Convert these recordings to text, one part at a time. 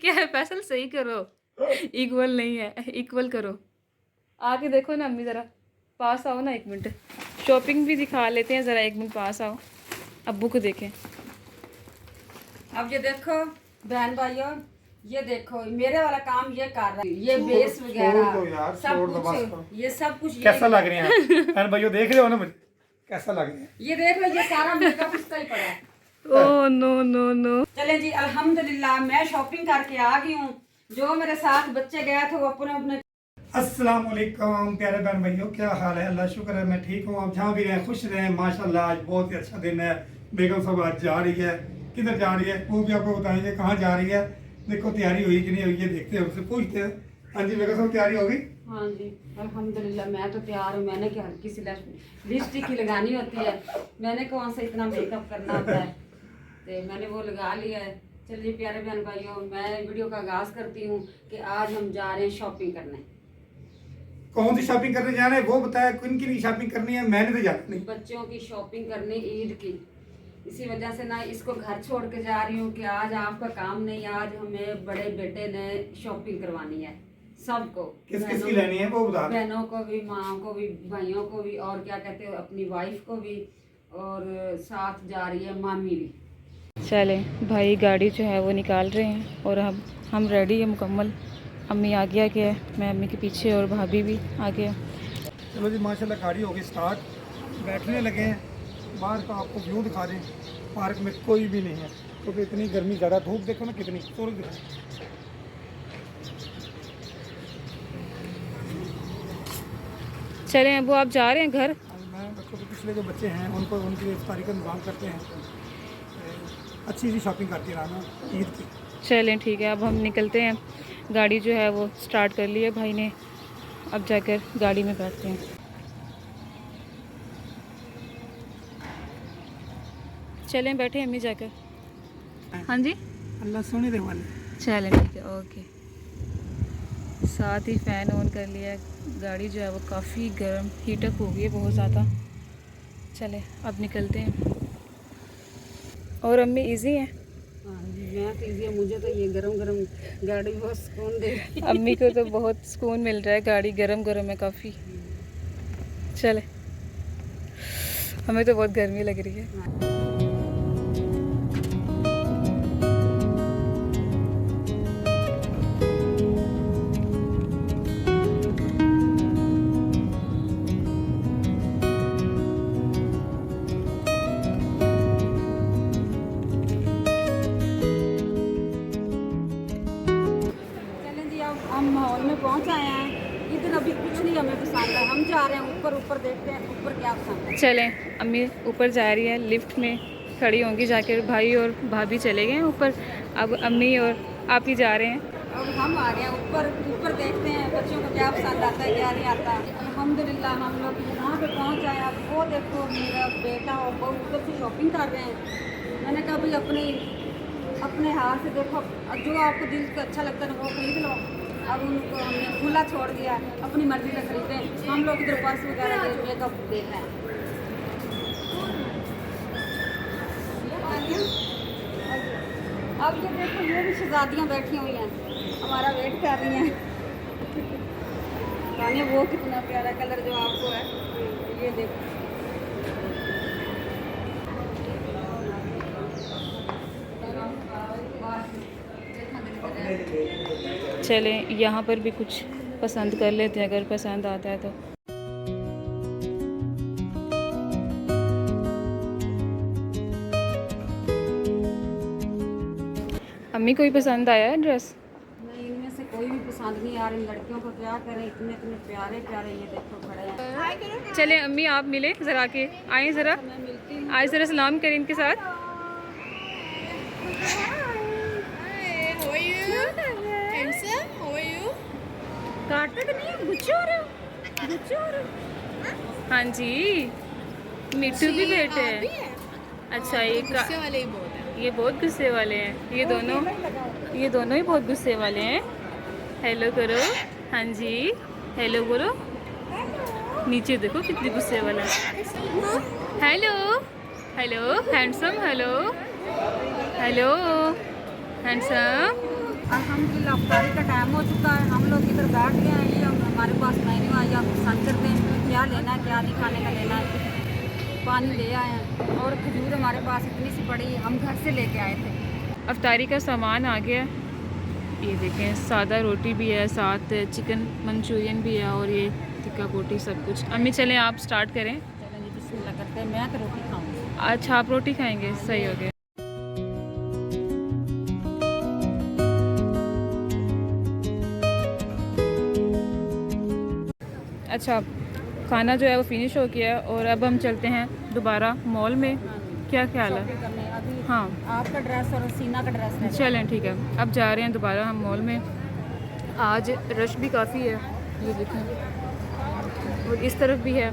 क्या है फैसल, सही करो। इक्वल नहीं है, इक्वल करो। आके देखो ना अम्मी, ज़रा पास आओ ना 1 मिनट। शॉपिंग भी दिखा लेते हैं ज़रा, 1 मिनट पास आओ, अब्बू को देखें। अब ये देखो बहन भाइयों, ये देखो मेरे वाला काम ये कर रहा है, ये बेस वगैरह सब कुछ, ये सब कुछ कैसा लग रहे हैं बहन भाइयों, देख रहे हो ना मुझे कैसा लग रहा है? ये देख लो, ये सारा मेकअप इसका ही पड़ा है। Oh no no no. चले जी अल्हम्दुलिल्लाह, मैं शॉपिंग करके आ गई हूँ। जो मेरे साथ बच्चे गए थे वो अपने अपने। अस्सलाम वालेकुम प्यारे बहन भाइयों, क्या हाल है? अल्लाह शुक्र है मैं ठीक हूँ। आप जहाँ भी रहें खुश रहें माशाल्लाह। आज बहुत ही अच्छा दिन है। बेगम साहब आज जा रही है, किधर जा रही है वो भी आपको बताएंगे, कहाँ जा रही है। देखो तैयारी हुई कि नहीं हुई है, देखते हैं, उनसे पूछते हैं। हाँ जी बेगम साहब, तैयारी होगी? हाँ जी अल्हम्दुलिल्लाह, मैं तो तैयार हूँ। मैंने क्या हल्की सी लिपस्टिक ही लगानी होती है, मैंने कौन सा इतना मेकअप करना होता है, तो मैंने वो लगा लिया है। चलिए प्यारे बहन भाइयों, मैं वीडियो का आगाज करती हूँ कि आज हम जा रहे हैं शॉपिंग करने। कौन सी शॉपिंग करने जा रहे हैं वो बताया, किन की शॉपिंग करनी है? मैंने तो जाना नहीं। बच्चों की शॉपिंग करनी ईद की, इसी वजह से ना इसको घर छोड़ के जा रही हूँ कि आज आपका काम नहीं, आज हमें बड़े बेटे ने शॉपिंग करवानी है सबको। किस किस की लेनी है वो बता। बहनों को भी, माँ को भी, भाइयों को भी, और क्या कहते हो अपनी वाइफ को भी, और साथ जा रही है मामी भी। चले भाई, गाड़ी जो है वो निकाल रहे हैं और हम रेडी है मुकम्मल। अम्मी आगे आगे है, मैं अम्मी के पीछे और भाभी भी आगे है। चलो जी माशाल्लाह, गाड़ी होगी स्टार्ट, बैठने लगे हैं। बाहर का आपको व्यू दिखा दें, पार्क में कोई भी नहीं है क्योंकि इतनी गर्मी ज़्यादा। धूप देखो ना कितनी, सूरज देखो। चलें अबू, आप जा रहे हैं घर? मैं बच्चों के पिछले जो बच्चे हैं उनको उनकी इफ्तारी का इंतजाम करते हैं। अच्छी सी शॉपिंग करके लाना ईद की। चलें ठीक है, अब हम निकलते हैं। गाड़ी जो है वो स्टार्ट कर ली है भाई ने, अब जाकर गाड़ी में बैठते हैं। चलें बैठे अम्मी जाकर। हाँ जी, अल्लाह सोने दे वाले। चलें ठीक है, ओके। साथ ही फ़ैन ऑन कर लिया। गाड़ी जो है वो काफ़ी गर्म हीटअप हो गई है बहुत ज़्यादा। चले अब निकलते हैं। और अम्मी इजी है? हाँ जी, मैं तो इजी है, मुझे तो ये गरम गरम गाड़ी बहुत सुकून दे रही है। अम्मी को तो बहुत सुकून मिल रहा है, गाड़ी गरम गरम है काफ़ी। चले, हमें तो बहुत गर्मी लग रही है। हम माहौल में पहुंच आए हैं। इधर अभी कुछ नहीं हमें पसंद है, हम जा रहे हैं ऊपर। ऊपर देखते हैं ऊपर क्या पसंद है। चलें, अम्मी ऊपर जा रही है, लिफ्ट में खड़ी होंगी जाकर। भाई और भाभी चले गए हैं ऊपर, अब अम्मी और आप ही जा रहे हैं। अब हम आ गए हैं ऊपर। ऊपर देखते हैं बच्चों को क्या पसंद आता है क्या नहीं आता। अल्हम्दुलिल्लाह हम लोग यहाँ पे पहुँच आए। अब वो देखो मेरा बेटा और बहू उधर से शॉपिंग कर रहे हैं। मैंने कहा भाई अपने हाथ से देखो, जो आपको दिल को अच्छा लगता है वो खरीद लो। अब उनको हमने खुला छोड़ दिया, अपनी मर्जी से खरीदें। हम लोग इधर पर्स वगैरह देख मेकअप देख रहे हैं। अब ये देखो, ये भी शहजादियाँ बैठी हुई हैं, हमारा वेट कर रही हैं। तानिया वो कितना प्यारा कलर जो आपको है, ये देखो। चलें यहाँ पर भी कुछ पसंद कर लेते हैं, अगर पसंद आता है तो। अम्मी कोई पसंद आया है ड्रेस? नहीं, इनमें से कोई भी पसंद नहीं आ रही। लड़कियों को क्या करें, इतने इतने प्यारे प्यारे ये देखो खड़े हैं। चलें अम्मी, आप मिले ज़रा के, आए ज़रा, मैं मिलती हूँ। आज ज़रा सलाम करें इनके साथ। काटते तो नहीं है, गुच्छे हो रहे हो, गुच्छे हो रहे हो। हाँ जी, मिट्टू भी बेटे हैं। अच्छा, ये बहुत गुस्से वाले हैं। ये दोनों ही बहुत गुस्से वाले हैं। हेलो करो, हाँ जी हेलो करो। नीचे देखो कितनी गुस्से वाला है। Hello hello handsome, hello hello handsome. अल्हम्दुलिल्लाह अफ्तारी का टाइम हो चुका है। हम लोग इधर बैठ गए हैं। ये हमारे पास मेन्यू आया, आप पसंद करते हैं क्या लेना है, क्या नहीं खाने का लेना है। पानी ले आए हैं और खजूर हमारे पास इतनी सी पड़ी, हम घर से लेके आए थे। अफ्तारी का सामान आ गया। ये देखें, सादा रोटी भी है, साथ चिकन मंचूरियन भी है और ये टिक्का बोटी सब कुछ। अम्मी चलें आप स्टार्ट करें। चलें जी, बिस्मिल्लाह करते हैं। मैं तो रोटी खाऊंगी। अच्छा आप रोटी खाएंगे, सही हो गया। अच्छा खाना जो है वो फिनिश हो गया है और अब हम चलते हैं दोबारा मॉल में। क्या ख्याल है? शॉपिंग करने अभी हाँ आपका ड्रेस और सीना का ड्रेस है। चलें ठीक है, अब जा रहे हैं दोबारा हम मॉल में। आज रश भी काफ़ी है, ये देखें, और इस तरफ भी है।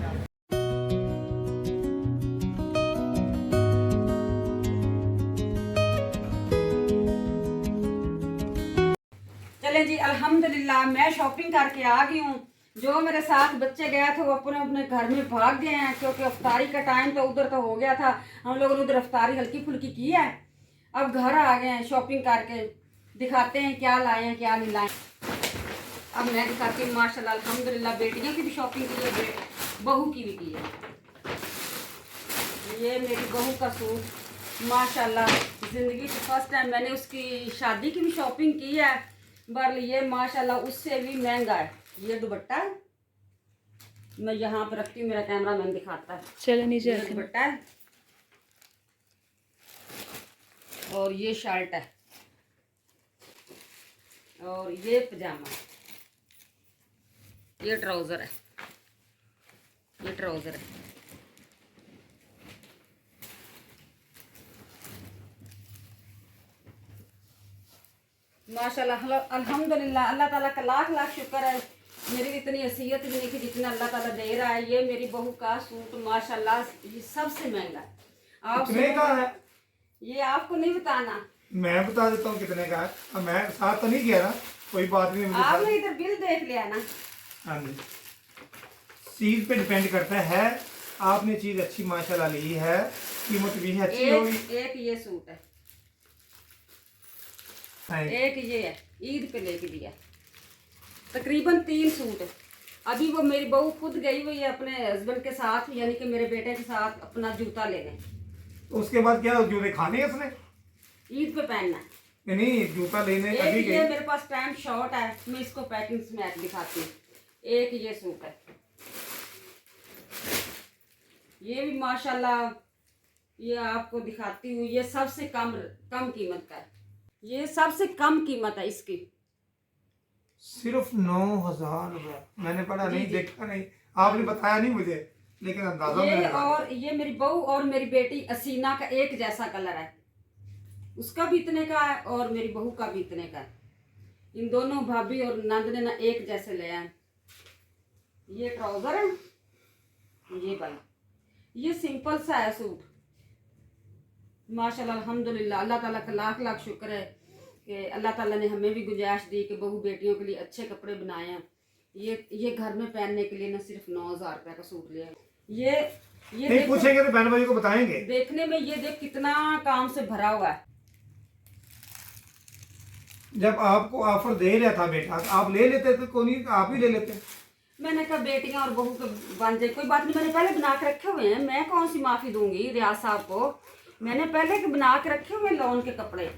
चलें जी, अल्हम्दुलिल्लाह मैं शॉपिंग करके आ गई हूँ। जो मेरे साथ बच्चे गए थे वो अपने अपने घर में भाग गए हैं, क्योंकि अफ्तारी का टाइम तो उधर तो हो गया था। हम लोगों ने उधर अफ्तारी हल्की फुल्की की है। अब घर आ गए हैं शॉपिंग करके, दिखाते हैं क्या लाए हैं क्या नहीं लाए। अब मैं दिखाती हूँ माशाल्लाह अल्हम्दुलिल्लाह, बेटियों की भी शॉपिंग की है, बहू की भी की है। ये मेरी बहू का सूट माशाल्लाह, ज़िंदगी से फर्स्ट टाइम मैंने उसकी शादी की भी शॉपिंग की है। बल ये माशाल्लाह उससे भी महंगा है। ये दुपट्टा मैं यहाँ पर रखती हूँ, मेरा कैमरा मैन दिखाता है। चलो नीचे ये रखें। दुपट्टा है और ये शर्ट है और ये पजामा, ये ट्राउज़र है, ये ट्राउज़र है। माशाल्लाह अल्हम्दुलिल्लाह, अल्लाह ताला का लाख लाख शुक्र है। मेरी इतनी हैसियत भी नहीं थी जितना अल्लाह ताला दे रहा है। ये मेरी बहू का सूट माशाल्लाह ये सबसे महंगा है। आप कितने का है? ये आपको नहीं बताना, मैं बता देता हूँ कितने का है। अब मैं साथ तो नहीं गया ना, कोई बात नहीं। मुझे आपने इधर बिल देख लिया ना। हाँ जी, चीज पे डिपेंड करता है। आपने चीज अच्छी माशाल्लाह ली है, कीमत भी अच्छी होगी। एक ये सूट है, हाँ। एक ये है, ईद पे लेके दिया। तकरीबन 3 सूट है। अभी वो मेरी बहू खुद गई हुई है अपने हस्बैंड के साथ, यानी कि मेरे बेटे के साथ अपना जूता लेने। तो उसके बाद क्या जूते खाने हैं उसने? ईद पे पहनना है। नहीं, जूता लेने अभी एक ये गई। मेरे पास पैंट शॉर्ट है, मैं इसको पैकिंग में दिखाती हूँ। एक ये सूट है, ये भी माशाल्लाह, ये आपको दिखाती हूँ। ये सबसे कम कीमत का है, ये सबसे कम कीमत है इसकी। सिर्फ 9,000 रुपया। मैंने पढ़ा नहीं, देखा नहीं, आपने बताया नहीं मुझे, लेकिन अंदाजा ये मैंने लगा। और ये मेरी बहू और मेरी बेटी असीना का एक जैसा कलर है, उसका भी इतने का है और मेरी बहू का भी इतने का है। इन दोनों भाभी और नंद ने ना एक जैसे ले आए। ये ट्राउजर है, ये भाई ये सिंपल सा है सूट। माशाल्लाह अल्हम्दुलिल्लाह, अल्लाह ताला का लाख लाख शुक्र है कि अल्लाह ताला ने हमें भी गुंजाइश दी कि बहू बेटियों के लिए अच्छे कपड़े बनाए हैं। ये घर में पहनने के लिए ना सिर्फ 9,000 रुपये का सूट लिया। ये नहीं पूछेंगे तो बहन भाई को बताएंगे। देखने में ये देख कितना काम से भरा हुआ है। जब आपको ऑफर दे रहा था बेटा, तो आप ले लेते थे, कौन नहीं आप ही ले लेते। मैंने कहा बेटियां और बहू के बन जाए, कोई बात नहीं, मैंने पहले बना के रखे हुए हैं। मैं कौन सी माफी दूंगी रियाज साहब को, मैंने पहले के बना के रखे हुए लोन के कपड़े।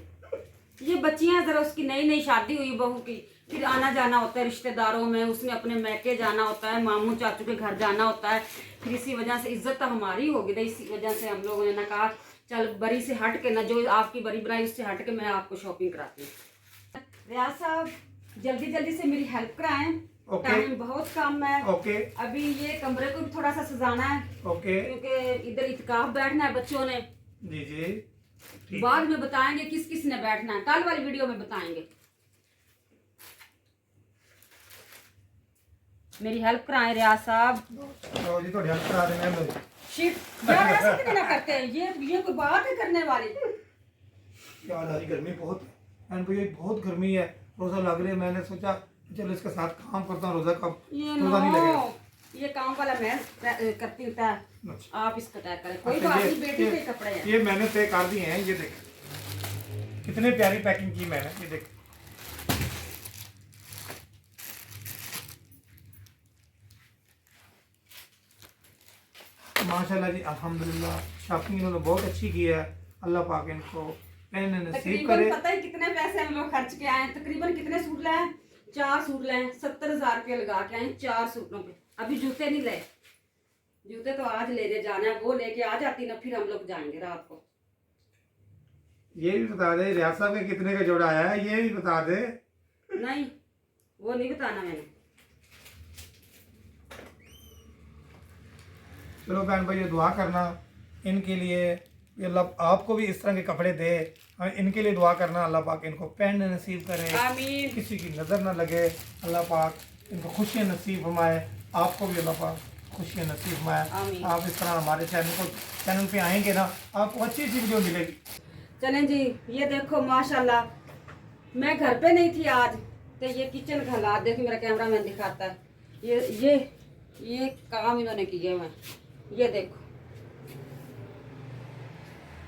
ये बच्चियां जरा उसकी नई नई शादी हुई बहू की, फिर आना जाना होता है रिश्तेदारों में, उसने अपने मैके जाना होता है, मामू चाचू के घर जाना होता है। फिर इसी वजह से इज्जत तो हमारी होगी, इसी वजह से हम लोगों ने ना कहा चल बरी से हट के ना, जो आपकी बरी बनाई उससे हट के मैं आपको शॉपिंग कराती हूँ। रियाज साहब जल्दी जल्दी से मेरी हेल्प कराएं, टाइम बहुत कम है। ओके। अभी ये कमरे को भी थोड़ा सा सजाना है, ओके। क्योंकि इधर इत्काफ बैठना है बच्चों ने। जी जी। बाद में बताएंगे किस किस ने बैठना है, कल वाली वीडियो में बताएंगे। मेरी हेल्प कराएं रियाज साहब। जी तो हेल्प करा देंगे हम लोग। शिट यार ऐसे क्यों ना करते हैं, ये कोई बात है करने वाली। यार आज गर्मी बहुत है एंड भैया बहुत गर्मी है, रोजा लग रही है। मैंने सोचा चलो इसके साथ काम करता हूँ, रोजा का रोजा नहीं लगेगा। ये काम वाला मैं करती हूँ, अच्छा। आप इसको तय करें, कोई बात नहीं, बेटी के कपड़े हैं। ये मैंने तय कर दिए हैं, ये देख कितने प्यारी पैकिंग की मैंने, ये देख माशाल्लाह जी, अल्हम्दुलिल्लाह शॉपिंग इन्होंने बहुत अच्छी की है। अल्लाह पाक इनको पहनने नसीब तकरीबन करे। पता है कितने पैसे हम लोग खर्च के आए, तकरीबन कितने सूट लाए, 4 सूट लाए, 70,000 रुपये लगा के आए 4 सूटों पे। अभी जूते नहीं लाए, जूते तो आज लेने जाना है, वो लेके आ जाती ना, फिर हम लोग जाएंगे रात को। ये भी बता दे रियाज साहब का कितने का जोड़ा आया है, ये भी बता दे। नहीं वो नहीं बताना मैंने। चलो बहन भाई दुआ करना इनके लिए, अल्लाह आपको भी इस तरह के कपड़े दे। इनके लिए दुआ करना, अल्लाह पाक इनको पहनने नसीब करे, आमीन। किसी की नज़र ना लगे। अल्लाह पाक इनको खुशियाँ नसीब फरमाए, आपको भी अल्लाह पाक खुशियाँ नसीब फरमाए। आमीन। आप इस तरह हमारे चैनल पे आएंगे ना, आपको अच्छी अच्छी वीडियो मिलेगी। चलें जी, ये देखो माशाल्लाह, मैं घर पे नहीं थी आज, तो ये किचन का हालात देखो, मेरा कैमरा मैन दिखाता है। ये काम इन्होंने किए हुए हैं, ये देखो।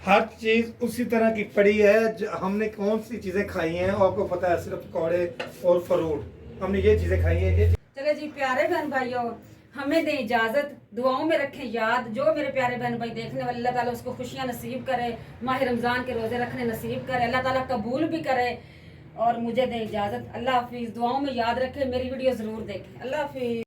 हर चीज़ उसी तरह की पड़ी है। हमने कौन सी चीज़ें खाई हैं आपको पता है, सिर्फ पकौड़े और फ्रूट, हमने ये चीज़ें खाई हैं। ये चले जी प्यारे बहन भाइयों, हमें दें इजाज़त, दुआओं में रखें याद। जो मेरे प्यारे बहन भाई देखने वाले, अल्लाह ताला उसको खुशियाँ नसीब करे, माह रमज़ान के रोज़े रखने नसीब करे, अल्लाह ताला कबूल भी करे। और मुझे दें इजाज़त, अल्लाह हाफिज़। दुआओं में याद रखें, मेरी वीडियो ज़रूर देखें। अल्लाह हाफिज़।